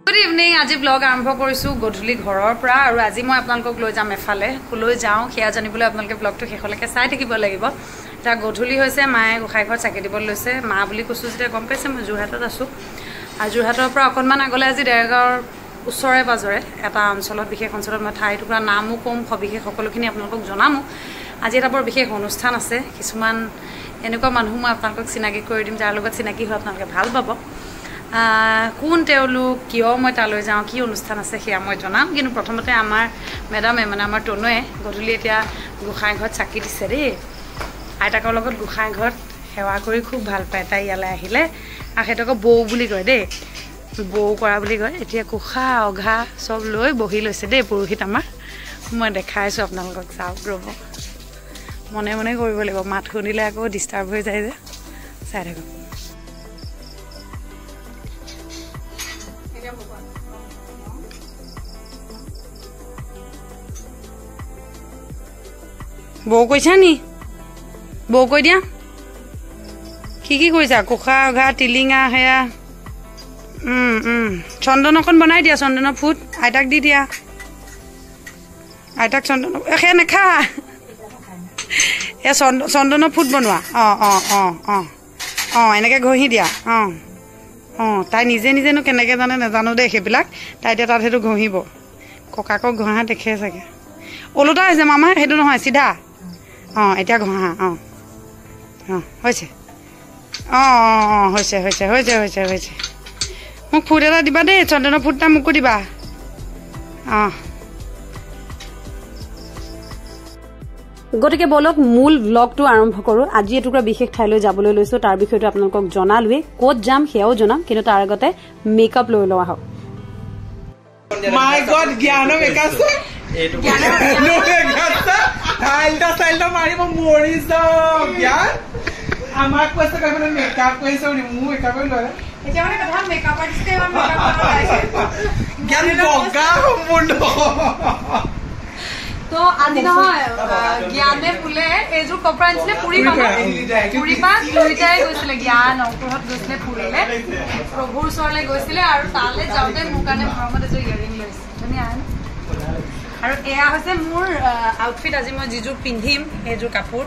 Good evening. আজি blog আৰম্ভ কৰিছো গধুলি ঘৰৰ পৰা আৰু আজি মই আপোনালোকক লৈ যাম এফালে কুলৈ যাওঁ কিয়া জানিবলৈ আপোনালোকে ব্লগটো শেষলৈকে চাই থাকিব লাগিব এটা গধুলি হৈছে মায়ে গোসাই ঘৰ চাকি দিব লৈছে মা বুলি কৈছো যেতিয়া গম পাইছে মই যোৰহাটত আছো আৰু যোৰহাটৰ পৰা অকনমান আগলে আজি ডেৰগাঁৱৰ ওচৰে পাজৰে এটা অঞ্চলত বিশেষ অঞ্চলত মই ঠাই টুকুৰা নামো কম সবিশেষ সকলোখিনি আপোনালোকক জনামো আজি এটা বৰ বিশেষ অনুষ্ঠান আছে কিছুমান এনেকুৱা মানুহ মই আপোনালোকক চিনাকি কৰি দিম যাৰ লগত চিনাকি হৈ আপোনালোকে ভাল পাব কোন তেওঁলোক কিয় মই তালৈ যাওঁ কি অনুষ্ঠান আছে সেয়া মই জনাম কিন্তু প্ৰথমতে আমাৰ মেডামে মানে আমাৰ টনুৱে গধুলি এতিয়া গোসাই ঘৰত চাকি দিছে দেই আইতাকৰ লগত গোসাই ঘৰত সেৱা কৰি খুব ভাল পায় তাই ইয়ালৈ আহিলে আৰু সেইটোকে বৌ বুলি কয় দেই বৌ কৰা বুলি কয় এতিয়া কুখা অঘা চব লৈ বহি লৈছে দেই পুৰোহিত আমাৰ মই দেখাইছো আপোনালোকক চাওক ৰ'ব মনে মনে কৰিব লাগিব মাত শুনিলে আকৌ ডিষ্টাৰ্ব হৈ যায় যে চাই থাকক বৌ কৈছা নি বৌ কৈ দিয়া কি কৰিছা কোখা ঘা টিলিঙা হেয়া চন্দন অকণ বনাই দিয়া চন্দনৰ ফুট আইতাক দি দিয়া আইতাক চন্দন সেয়া নেখা এয়া চন্দনৰ ফুট বনোৱা এনেকৈ ঘঁহি দিয়া তাই নিজে নিজেনো কেনেকৈ জানে নাজানো দেই সেইবিলাক তাই এতিয়া তাত সেইটো ঘঁহিব ককাকক ঘঁহা দেখে চাগে ওলোটা হৈছে মামা সেইটো নহয় চিধা এতিয়া ঘঁহা হৈছে হৈছে হৈছে হৈছে হৈছে হৈছে মোক ফুট এটা দিবা দেই চন্দনৰ ফুটটা মোকো দিবা গতিকে বলক মূল ব্লগটো আৰম্ভ কৰোঁ আজি এটুকুৰা বিশেষ ঠাইলৈ যাবলৈ লৈছো তাৰ বিষয়টো আপোনালোকক জনালোৱে ক'ত যাম সেয়াও জনাম কিন্তু তাৰ আগতে মেকআপ লৈ লওঁ আহক My God, Gyano Mekasa? Gyano Mekasa? Style maribo morizo. Gyan? Amak koisa kamera makeup koisa uni mu makeup lo. এতিয়া মানে কথা মেকআপ আৰ্টিষ্টে মেকআপ কৰাইছে Gyan boga mundo. তো আজি নহয় জ্ঞানে ফুলে এইযোৰ কপৰা আনিছিলে পুৰি পা দুইটাই গৈছিলে জ্ঞান অংকুৰত গৈছিলে ফুৰিলে প্ৰভুৰ ওচৰলৈ গৈছিলে আৰু তালৈ যাওঁতে মোৰ কাৰণে মৰমত এযোৰ ইয়েৰিং লৈছে ধুনীয়া আৰু এয়া হৈছে মোৰ আউটফিট আজি মই যিযোৰ পিন্ধিম সেইযোৰ কাপোৰ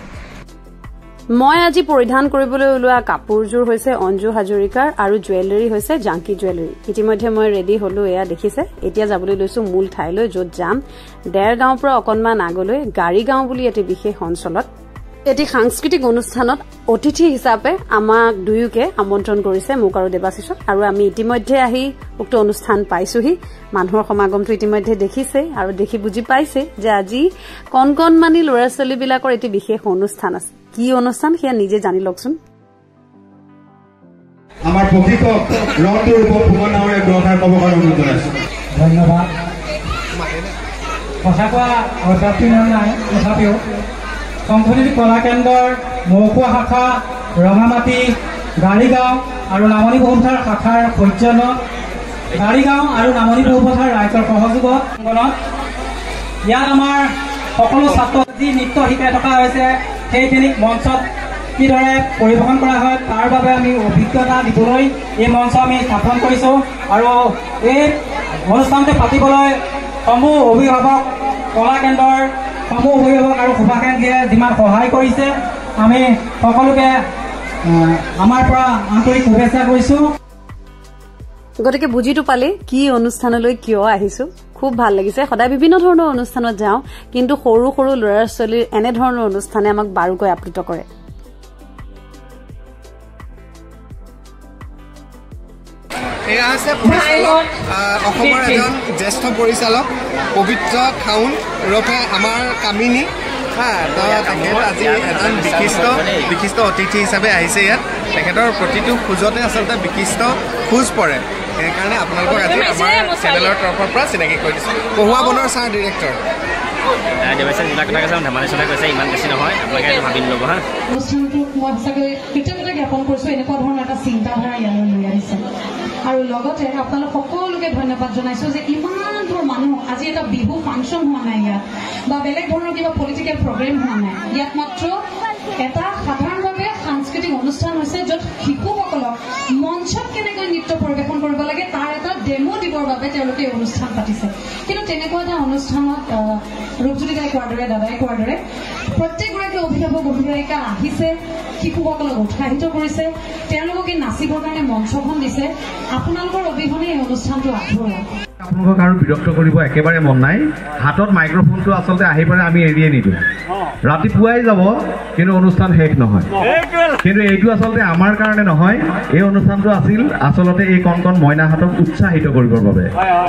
মই আজি পৰিধান কৰিবলৈ ওলোৱা কাপোৰযোৰ হৈছে অঞ্জু হাজৰিকাৰ আৰু জুৱেলাৰী হৈছে জাংকি জুৱেলাৰী ইতিমধ্যে মই ৰেডি হলো এয়া দেখিছে এতিয়া যাবলৈ লৈছো মূল ঠাইলৈ য'ত যাম ডেৰগাঁৱৰ পৰা অকনমান আগলৈ গাড়ীগাঁও বুলি এটি বিশেষ অঞ্চলত এটি সাংস্কৃতিক অনুষ্ঠানত অতিথি হিচাপে আমাক দুয়োকে আমন্ত্ৰণ কৰিছে মোক আৰু দেৱাশিষক আৰু আমি ইতিমধ্যে আহি উক্ত অনুষ্ঠান পাইছোহি মানুহৰ সমাগমটো ইতিমধ্যে দেখিছে আৰু দেখি বুজি পাইছে যে আজি কণকণমানি ল'ৰা ছোৱালীবিলাকৰ এটি বিশেষ অনুষ্ঠান আছে কি অনুষ্ঠান সেয়া নিজে জানি লওকচোন আমাৰ প্ৰকৃত ৰংটোৰ উপভোগৰ নামেৰে গ্ৰহণ কৰিব কাৰণে অনুৰোধ জনাইছো ধন্যবাদ সঁচাকৈ অৰ্থাৎ নাই তথাপিও সংস্কৃতি কলা কেন্দ্ৰৰ মৌকুৱা শাখা ৰঙামাটি গাড়ীগাঁও আৰু নামনি বহুপথাৰ শাখাৰ সৌজন্য গাড়ীগাঁও আৰু নামনি বহুপথাৰ ৰাইজৰ সহযোগত ইয়াত আমাৰ সকলো ছাত্ৰ যি নৃত্য শিকাই থকা হৈছে সেইখিনিক মঞ্চত কিদৰে পৰিৱেশন কৰা হয় তাৰ বাবে আমি অভিজ্ঞতা দিবলৈ এই মঞ্চ আমি স্থাপন কৰিছোঁ আৰু এই অনুষ্ঠানটো পাতিবলৈ সমূহ অভিভাৱক কলা কেন্দ্ৰৰ সমূহ অভিভাৱক আৰু শুভাকাংক্ষীয়ে যিমান সহায় কৰিছে আমি সকলোকে আমাৰ পৰা আন্তৰিক শুভেচ্ছা কৰিছোঁ গতিকে বুজিটো পালে কি অনুষ্ঠানলৈ কিয় আহিছো খুব ভাল লাগিছে সদায় বিভিন্ন ধৰণৰ অনুষ্ঠানত যাওঁ কিন্তু সৰু সৰু ল'ৰা ছোৱালীৰ এনে ধৰণৰ অনুষ্ঠানে আমাক বাৰুকৈ আপ্লুত কৰে এয়া আছে অসমৰ এজন জ্যেষ্ঠ পৰিচালক পবিত্ৰ খাউন ওৰফে আমাৰ কামিনী তেখেত আজি এজন বিশিষ্ট অতিথি হিচাপে আহিছে ইয়াত তেখেতৰ প্ৰতিটো খোজতে আচলতে বিশিষ্ট খোজ পৰে সেইকাৰণে আপোনালোকক আজি আমাৰ চেনেলৰ তৰফৰ পৰা চিনাকি কৰি দিছোঁ কহুৱা বনৰ ছাৰ ডিৰেক্টৰ দেৱাশিষ যিবিলাক কথা কৈছে ধেমালি চলাই কৈছে ইমান বেছি নহয় আপোনালোকে এইটো ভাবি ল'ব হা অনুষ্ঠানটোক মই সঁচাকৈ কৃতজ্ঞতা জ্ঞাপন কৰিছোঁ এনেকুৱা ধৰণৰ এটা চিন্তাধাৰা ইয়ালৈ লৈ আহিছে আৰু লগতে আপোনালোক সকলোকে ধন্যবাদ জনাইছোঁ যে ইমানবোৰ মানুহ আজি এটা বিহু ফাংচন হোৱা নাই ইয়াত বা বেলেগ ধৰণৰ কিবা পলিটিকেল প্ৰগ্ৰেম হোৱা নাই ইয়াত মাত্ৰ এটা সাধাৰণভাৱে সাংস্কৃতিক সাংস্কৃতিক অনুষ্ঠান হৈছে য'ত শিশুসকলক মঞ্চত কেনেকৈ নৃত্য পৰিৱেশন কৰিব লাগে তাৰ এটা ডেমো দিবৰ বাবে তেওঁলোকে এই অনুষ্ঠান পাতিছে। কিন্তু তেনেকুৱা এটা অনুষ্ঠানত ৰূপজ্যোতি দাই কোৱাৰ দৰে দাদাই কোৱাৰ দৰে প্ৰত্যেকগৰাকী অভিভাৱক অভিভাৱিকা আহিছে, শিশুসকলক উৎসাহিত কৰিছে, তেওঁলোকক এই নাচিবৰ কাৰণে মঞ্চখন দিছে। আপোনালোকৰ অবিহনে এই অনুষ্ঠানটো আধৰুৱা। আপোনালোকক আৰু বিৰক্ত কৰিব একেবাৰে মন নাই। হাতত মাইক্ৰফোনটো আচলতে আহি পেলাই আমি এৰিয়ে নিদিওঁ, ৰাতিপুৱাই যাব কিন্তু অনুষ্ঠান শেষ নহয়। কিন্তু এইটো আচলতে আমাৰ কাৰণে নহয়, এই অনুষ্ঠানটো আছিল আচলতে এই কণ কণ মইনাহঁতক উৎসাহিত কৰিবৰ বাবে।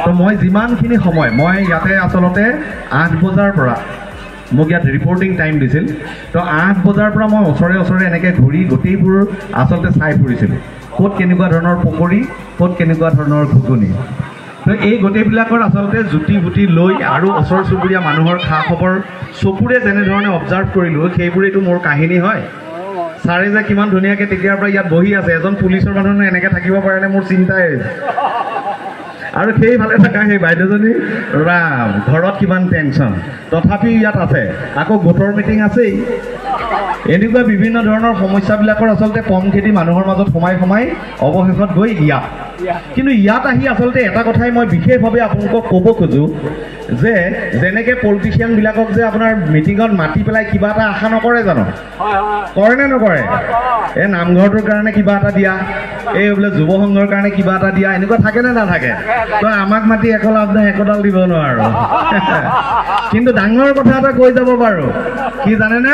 তো মই যিমানখিনি সময় মই ইয়াতে আচলতে 8 বজাৰ পৰা মোক ইয়াত ৰিপৰ্টিং টাইম দিছিল, তো 8 বজাৰ পৰা মই ওচৰে ওচৰে এনেকৈ ঘূৰি গোটেইবোৰ আচলতে চাই ফুৰিছিলোঁ, ক'ত কেনেকুৱা ধৰণৰ পকৰি, ক'ত কেনেকুৱা ধৰণৰ ঘুগুনি। তো এই গোটেইবিলাকৰ আচলতে জুতি বুটি লৈ আৰু ওচৰ চুবুৰীয়া মানুহৰ খা খবৰ চকুৰে যেনেধৰণে অবজাৰ্ভ কৰিলোঁ, সেইবোৰেইতো মোৰ কাহিনী হয়। ছাৰে যে কিমান ধুনীয়াকৈ তেতিয়াৰ পৰা ইয়াত বহি আছে, এজন পুলিচৰ মানুহ এনেকৈ থাকিব পাৰেনে মোৰ চিন্তাই। আৰু সেইফালে থকা সেই বাইদেউজনী ৰাম, ঘৰত কিমান টেনশ্যন, তথাপি ইয়াত আছে। আকৌ গোটৰ মিটিং আছেই। এনেকুৱা বিভিন্ন ধৰণৰ সমস্যাবিলাকৰ আচলতে কম খেতি মানুহৰ মাজত সোমাই সোমাই অৱশেষত গৈ ইয়াত। কিন্তু ইয়াত আহি আচলতে এটা কথাই মই বিশেষভাৱে আপোনালোকক ক'ব খোজোঁ যে যেনেকৈ পলিটিচিয়ানবিলাকক যে আপোনাৰ মিটিঙত মাতি পেলাই কিবা এটা আশা নকৰে জানো, কৰে নে নকৰে? এই নামঘৰটোৰ কাৰণে কিবা এটা দিয়া, এই বোলে যুৱ সংঘৰ কাৰণে কিবা এটা দিয়া, এনেকুৱা থাকে নে নাথাকে? তো আমাক মাতি একলা আপোনাৰ একোডাল দিব নোৱাৰোঁ। কিন্তু ডাঙৰ কথা এটা কৈ যাব পাৰোঁ, কি জানেনে?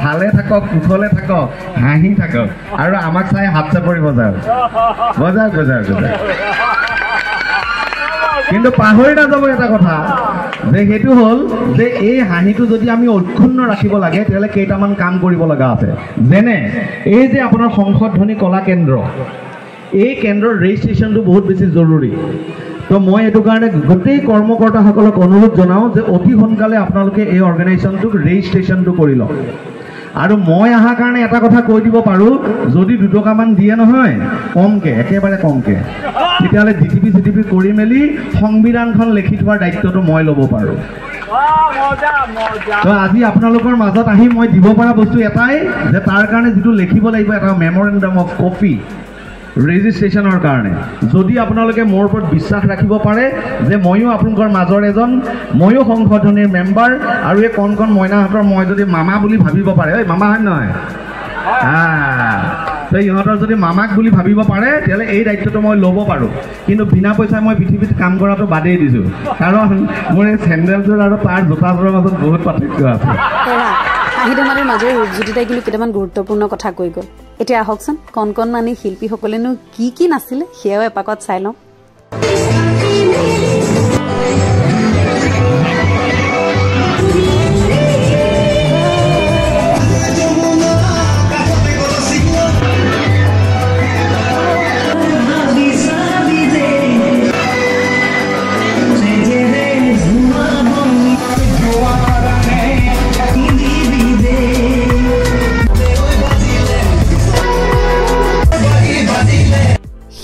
ভালে থাকক, কুশলে থাকক, হাঁহি থাকক, আৰু আমাক চাই হাত চাপৰি বজাওক, বজাওক বজাওক বজাওক। কিন্তু পাহৰি নাযাব এটা কথা, যে সেইটো হ'ল যে এই হাঁহিটো যদি আমি অক্ষুণ্ণ ৰাখিব লাগে তেতিয়াহ'লে কেইটামান কাম কৰিব লগা আছে। যেনে এই যে আপোনাৰ সংশোধনী কলা কেন্দ্ৰ, এই কেন্দ্ৰৰ ৰেজিষ্ট্ৰেশ্যনটো বহুত বেছি জৰুৰী। তো মই এইটো কাৰণে গোটেই কৰ্মকৰ্তাসকলক অনুৰোধ জনাওঁ যে অতি সোনকালে আপোনালোকে এই অৰ্গেনাইজেশ্যনটোক ৰেজিষ্ট্ৰেশ্যনটো কৰি লওক। আৰু মই অহাৰ কাৰণে এটা কথা কৈ দিব পাৰোঁ, যদি 2 টকামান দিয়ে নহয় কমকৈ, একেবাৰে কমকৈ, তেতিয়াহ'লে জিটিপি কৰি মেলি সংবিধানখন লিখি থোৱাৰ দায়িত্বটো মই ল'ব পাৰোঁ। তো আজি আপোনালোকৰ মাজত আহি মই দিব পৰা বস্তু এটাই, যে তাৰ কাৰণে যিটো লিখিব লাগিব এটা মেমৰেণ্ডাম অফ কপি ৰেজিষ্ট্ৰেশ্যনৰ কাৰণে, যদি আপোনালোকে মোৰ ওপৰত বিশ্বাস ৰাখিব পাৰে যে ময়ো আপোনালোকৰ মাজৰ এজন, ময়ো সংশোধনীৰ মেম্বাৰ, আৰু এই কণ কণ মইনাহঁতৰ মই যদি মামা বুলি ভাবিব পাৰে, ঐ মামা হয় নহয়, তো ইহঁতৰ যদি মামাক বুলি ভাবিব পাৰে তেতিয়াহ'লে এই দায়িত্বটো মই ল'ব পাৰোঁ। কিন্তু বিনা পইচাই মই পৃথিৱীত কাম কৰাটো বাদেই দিছোঁ, কাৰণ মোৰ এই চেণ্ডেলযোৰ আৰু তাৰ জোতাযোৰৰ মাজত বহুত পাৰ্থক্য আছে। হাঁহি ধেমালিৰ মাজেৰে ৰূপজ্যোতি দাই কিন্তু কেইটামান গুৰুত্বপূৰ্ণ কথা কৈ গ'ল। এতিয়া আহকচোন কণ কণ মানি শিল্পীসকলেনো কি কি নাছিলে সেয়াও এপাকত চাই লওঁ।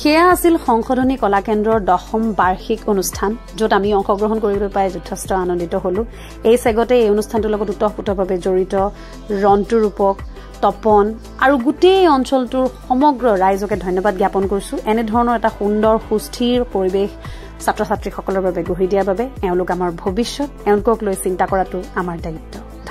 সেয়া আছিল সংশোধনী কলা কেন্দ্ৰৰ 10ম বাৰ্ষিক অনুষ্ঠান, য'ত আমি অংশগ্ৰহণ কৰিবলৈ পাই যথেষ্ট আনন্দিত হলো। এই চেগতে এই অনুষ্ঠানটোৰ লগত ওতঃপ্ৰোতভাৱে জড়িত ৰন্টু ৰূপক, তপন আৰু গোটেই অঞ্চলটোৰ সমগ্ৰ ৰাইজকে ধন্যবাদ জ্ঞাপন কৰিছোঁ। এনেধৰণৰ এটা সুন্দৰ সুস্থিৰ পৰিৱেশ ছাত্ৰ ছাত্ৰীসকলৰ বাবে গঢ়ি দিয়াৰ বাবে। এওঁলোক আমাৰ ভৱিষ্যত, এওঁলোকক লৈ চিন্তা কৰাটো আমাৰ দায়িত্ব।